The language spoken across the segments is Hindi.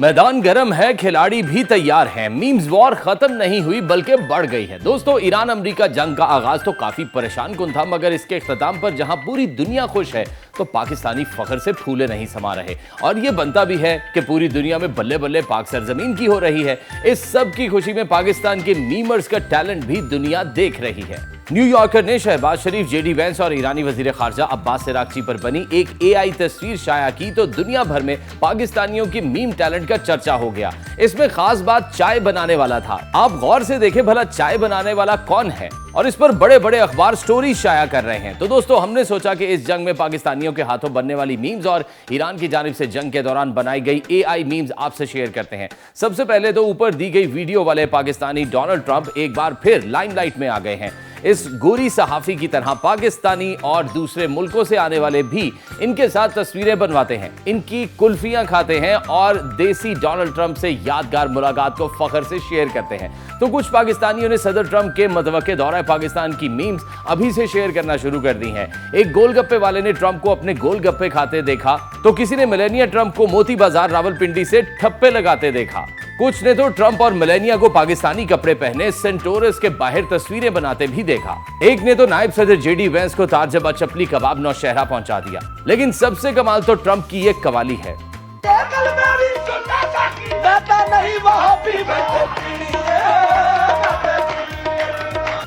मैदान गर्म है, खिलाड़ी भी तैयार हैं। मीम्स वॉर खत्म नहीं हुई बल्कि बढ़ गई है। दोस्तों, ईरान अमेरिका जंग का आगाज तो काफी परेशान कुन था, मगर इसके इख्तिताम पर जहां पूरी दुनिया खुश है तो पाकिस्तानी फख्र से फूले नहीं समा रहे। और ये बनता भी है कि पूरी दुनिया में बल्ले बल्ले पाक सरजमीन की हो रही है। इस सब की खुशी में पाकिस्तान के मीमर्स का टैलेंट भी दुनिया देख रही है। न्यूयॉर्कर ने शहबाज शरीफ, जेडी वेंस और ईरानी वजीर खारजा अब्बास इराक्ची पर बनी एक एआई तस्वीर शाया की तो दुनिया भर में पाकिस्तानियों की मीम टैलेंट का चर्चा हो गया। इसमें खास बात चाय बनाने वाला था। आप गौर से देखें भला चाय बनाने वाला कौन है, और इस पर बड़े बड़े अखबार स्टोरी शाया कर रहे हैं। तो दोस्तों, हमने सोचा कि इस जंग में पाकिस्तानियों के हाथों बनने वाली मीम्स और ईरान की जानिब से जंग के दौरान बनाई गई एआई मीम्स आपसे शेयर करते हैं। सबसे पहले तो ऊपर दी गई वीडियो वाले पाकिस्तानी डोनाल्ड ट्रंप एक बार फिर लाइमलाइट में आ गए हैं। इस गोरी सहाफी की तरह पाकिस्तानी और दूसरे मुल्कों से आने वाले भी इनके साथ तस्वीरें बनवाते हैं, इनकी कुल्फियां खाते हैं और देसी डोनाल्ड ट्रंप से यादगार मुलाकात को फख्र से शेयर करते हैं। तो कुछ पाकिस्तानियों ने सदर ट्रंप के मतवक्के दौरा पाकिस्तान की मीम्स अभी से शेयर करना शुरू कर दी हैं। एक गोलगप्पे वाले ने ट्रंप को अपने गोलगप्पे खाते देखा, तो किसी ने मेलेनिया ट्रंप को मोती बाजार रावलपिंडी से ठप्पे लगाते देखा। कुछ ने तो ट्रंप और मेलेनिया को पाकिस्तानी कपड़े पहने सेंटोरस के बाहर तस्वीरें बनाते भी देखा। एक ने तो नायब सदर जेडी वेंस को तारजबा चपली कबाब नौशहरा पहुंचा दिया। लेकिन सबसे कमाल तो ट्रंप की ये कवाली है।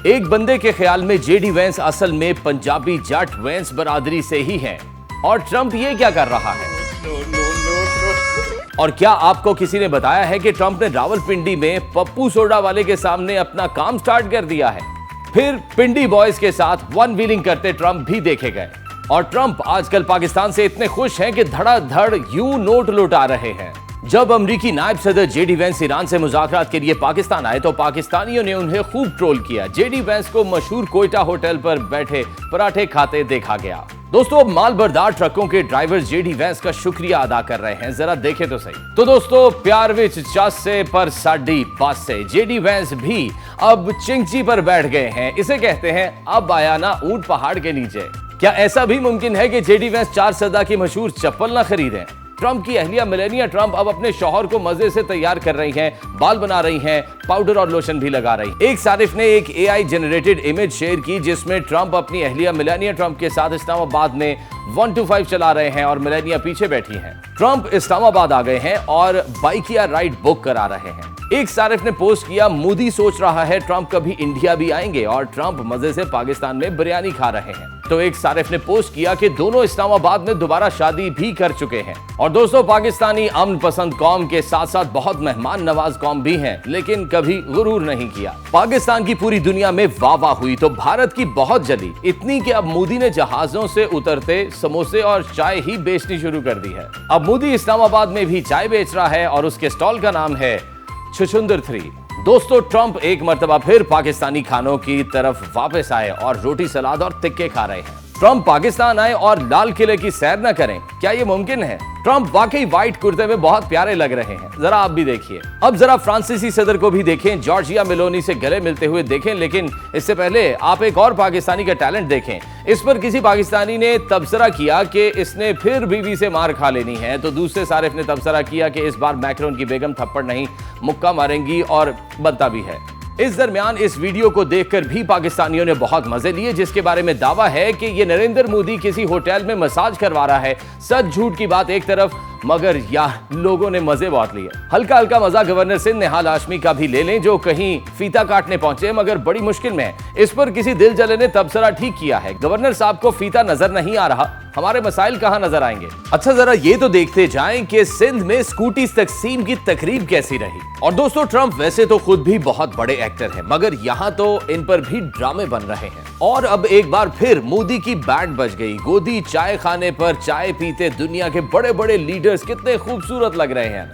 एक बंदे के ख्याल में जेडी वेंस असल में पंजाबी जाट वेंस बरादरी से ही हैं, और ट्रंप ये क्या कर रहा है? और क्या आपको किसी ने बताया है कि ट्रंप ने रावलपिंडी में पप्पू सोडा वाले के सामने अपना काम स्टार्ट कर दिया है? फिर पिंडी बॉयज के साथ वन व्हीलिंग करते ट्रंप भी देखे गए। और ट्रंप आजकल पाकिस्तान से इतने खुश हैं कि धड़ाधड़ यूं नोट लुटा रहे हैं। जब अमरीकी नायब सदर जेडी वेंस ईरान से मुज़ाकरात के लिए पाकिस्तान आए तो पाकिस्तानियों ने उन्हें खूब ट्रोल किया। जेडी वेंस को मशहूर कोयटा होटल पर बैठे पराठे खाते देखा गया। दोस्तों, अब मालबरदार ट्रकों के ड्राइवर जेडी वेंस का शुक्रिया अदा कर रहे हैं, जरा देखें तो सही। तो दोस्तों, प्यार विच चासे पर साडी बासे जेडी वेंस भी अब चिंची पर बैठ गए हैं। इसे कहते हैं अब आया ना ऊंट पहाड़ के नीचे। क्या ऐसा भी मुमकिन है कि जेडी वेंस 4 सदा की मशहूर चप्पल ना खरीदें? ट्रंप की अहलिया मेलेनिया ट्रंप अब अपने शौहर को मजे से तैयार कर रही हैं, बाल बना रही हैं, पाउडर और लोशन भी लगा रही। एक सारिफ ने एक एआई जनरेटेड इमेज शेयर की जिसमें ट्रंप अपनी अहलिया मेलेनिया ट्रंप के साथ इस्लामाबाद में 125 चला रहे हैं और मेलेनिया पीछे बैठी हैं। ट्रंप इस्लामाबाद आ गए हैं और बाइकिया राइड बुक करा रहे हैं। एक सारिफ ने पोस्ट किया, मोदी सोच रहा है ट्रंप कभी इंडिया भी आएंगे, और ट्रंप मजे से पाकिस्तान में बिरयानी खा रहे हैं। तो एक सारिफ ने पोस्ट किया कि दोनों इस्लामाबाद में दोबारा शादी भी कर चुके हैं। और दोस्तों, पाकिस्तानी अमन पसंद कौम के साथ साथ बहुत मेहमान नवाज कौम भी हैं, लेकिन कभी गुरूर नहीं किया। पाकिस्तान की पूरी दुनिया में वाह वाह हुई तो भारत की बहुत जली, इतनी कि अब मोदी ने जहाजों से उतरते समोसे और चाय ही बेचनी शुरू कर दी है। अब मोदी इस्लामाबाद में भी चाय बेच रहा है और उसके स्टॉल का नाम है छुछुंदर 3। दोस्तों, ट्रंप एक मर्तबा फिर पाकिस्तानी खानों की तरफ वापस आए और रोटी सलाद और तिक्के खा रहे हैं। ट्रंप पाकिस्तान आए और लाल किले की सैर न करें, क्या ये मुमकिन है? ट्रंप वाकई व्हाइट कुर्ते में बहुत प्यारे लग रहे हैं, जरा आप भी देखिए। अब जरा फ्रांसीसी सदर को भी देखें, जॉर्जिया मेलोनी से गले मिलते हुए देखें। लेकिन इससे पहले आप एक और पाकिस्तानी का टैलेंट देखें। इस पर किसी पाकिस्तानी ने तबसरा किया कि इसने फिर बीवी से मार खा लेनी है, तो दूसरे सारिफ ने तबसरा किया कि इस बार मैक्रोन की बेगम थप्पड़ नहीं मुक्का मारेंगी, और बनता भी है। इस दरमियान इस वीडियो को देखकर भी पाकिस्तानियों ने बहुत मजे लिए, जिसके बारे में दावा है कि ये नरेंद्र मोदी किसी होटल में मसाज करवा रहा है। सच झूठ की बात एक तरफ, मगर यार लोगों ने मजे बहुत लिए। हल्का हल्का मजा गवर्नर सिंध नेहाल हाशमी का भी ले लें, जो कहीं फीता काटने पहुंचे मगर बड़ी मुश्किल में है। इस पर किसी दिल जले ने तबसरा ठीक किया है, गवर्नर साहब को फीता नजर नहीं आ रहा, हमारे मसाइल कहां नजर आएंगे? अच्छा, जरा ये तो देखते जाएं कि सिंध में स्कूटी तकसीम की तकरीब कैसी रही। और दोस्तों, ट्रंप वैसे तो खुद भी बहुत बड़े एक्टर हैं, मगर यहां तो इन पर भी ड्रामे बन रहे हैं। और अब एक बार फिर मोदी की बैंड बज गई। गोदी चाय खाने पर चाय पीते दुनिया के बड़े बड़े लीडर्स कितने खूबसूरत लग रहे हैं।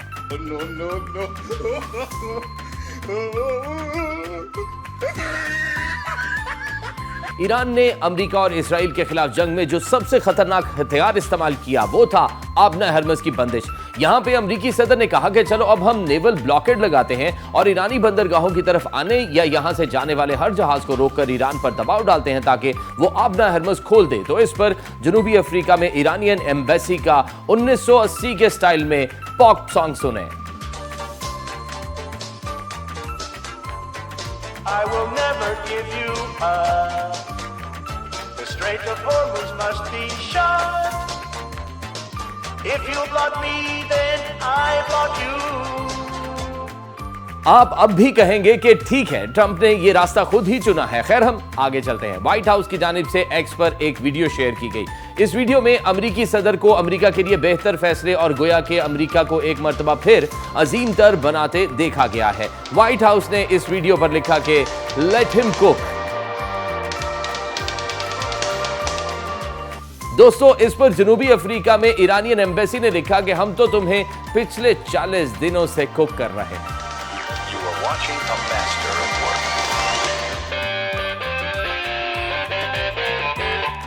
ईरान ने अमेरिका और इसराइल के खिलाफ जंग में जो सबसे खतरनाक हथियार इस्तेमाल किया वो था आबना हरमस की बंदिश। यहां पे अमेरिकी सदर ने कहा कि चलो अब हम नेवल ब्लॉकेड लगाते हैं और ईरानी बंदरगाहों की तरफ आने या यहां से जाने वाले हर जहाज को रोककर ईरान पर दबाव डालते हैं ताकि वो आबना हरमस खोल दे। तो इस पर जनूबी अफ्रीका में ईरानियन एम्बेसी का 1980 के स्टाइल में पॉप सॉन्ग सुने। I will never give you up. The Strait of Hormuz must be shut. If you block me, then I block you. आप अब भी कहेंगे कि ठीक है, ट्रंप ने ये रास्ता खुद ही चुना है। खैर, हम आगे चलते हैं। व्हाइट हाउस की जानिब से एक्स पर एक वीडियो शेयर की गई। इस वीडियो में अमेरिकी सदर को अमेरिका के लिए बेहतर फैसले और गोया के अमेरिका को एक मर्तबा फिर अजीम तर बनाते देखा गया है। व्हाइट हाउस ने इस वीडियो पर लिखा कि लेट हिम कुक। दोस्तों, इस पर जनूबी अफ्रीका में ईरानियन एम्बेसी ने लिखा कि हम तो तुम्हें पिछले 40 दिनों से कुक कर रहे हैं। Watching a master at work.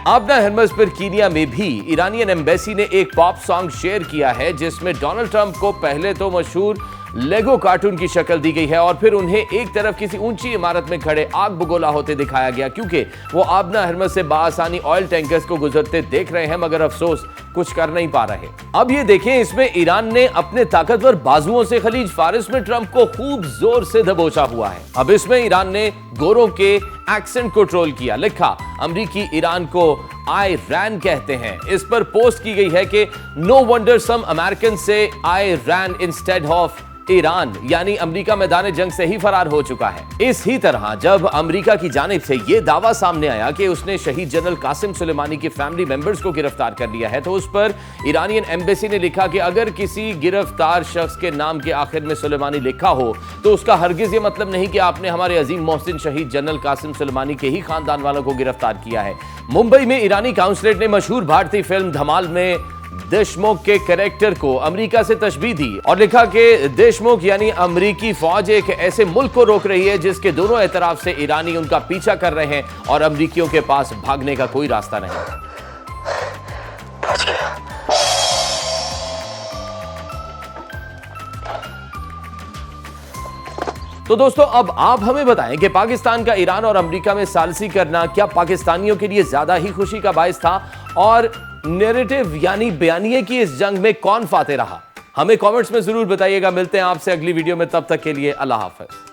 आबना हरमज पर कीनिया में भी ईरानियन एम्बेसी ने एक पॉप सॉन्ग शेयर किया है जिसमें डोनाल्ड ट्रंप को पहले तो मशहूर लेगो कार्टून की शक्ल दी गई है और फिर उन्हें एक तरफ किसी ऊंची इमारत में खड़े आग बगोला होते दिखाया गया, क्योंकि वो आबना हरमज से बाआसानी ऑयल टैंकर्स को गुजरते देख रहे हैं मगर अफसोस कुछ कर नहीं पा रहे। अब ये देखें, इसमें ईरान ने अपने ताकतवर बाजुओं से खलीज फारिस में ट्रंप को खूब जोर से दबोचा हुआ है। अब इसमें ईरान ने गोरों के एक्सेंट को ट्रोल किया। लिखा, अमरीकी ईरान को आई रैन कहते हैं। इस पर पोस्ट की गई है कि नो वंडर सम अमेरिकन से आई रैन इंस्टेड ऑफ ईरान, यानी अमेरिका मैदान जंग से ही फरार हो चुका है। इस ही तरह जब अमेरिका की जानिब से यह दावा सामने आया कि उसने शहीद जनरल कासिम सुलेमानी के फैमिली मेंबर्स को गिरफ्तार कर लिया है, तो उस पर ईरानियन एम्बेसी ने लिखा कि अगर किसी गिरफ्तार शख्स के नाम के आखिर में सुलेमानी लिखा हो तो उसका हरगिज ये मतलब नहीं कि आपने हमारे अजीम मोहसिन शहीद जनरल कासिम सुलेमानी के ही खानदान वालों को गिरफ्तार किया है। मुंबई में ईरानी काउंसलेट ने मशहूर भारतीय फिल्म धमाल में देशमुख के कैरेक्टर को अमेरिका से तशबीह दी और लिखा कि देशमुख यानी अमेरिकी फौज एक ऐसे मुल्क को रोक रही है जिसके दोनों एतराफ से ईरानी उनका पीछा कर रहे हैं और अमेरिकियों के पास भागने का कोई रास्ता नहीं। तो दोस्तों, अब आप हमें बताएं कि पाकिस्तान का ईरान और अमेरिका में सालसी करना क्या पाकिस्तानियों के लिए ज्यादा ही खुशी का बायस था और नैरेटिव यानी बयानिए की इस जंग में कौन फाते रहा? हमें कमेंट्स में जरूर बताइएगा। मिलते हैं आपसे अगली वीडियो में, तब तक के लिए अल्लाह हाफ़िज़।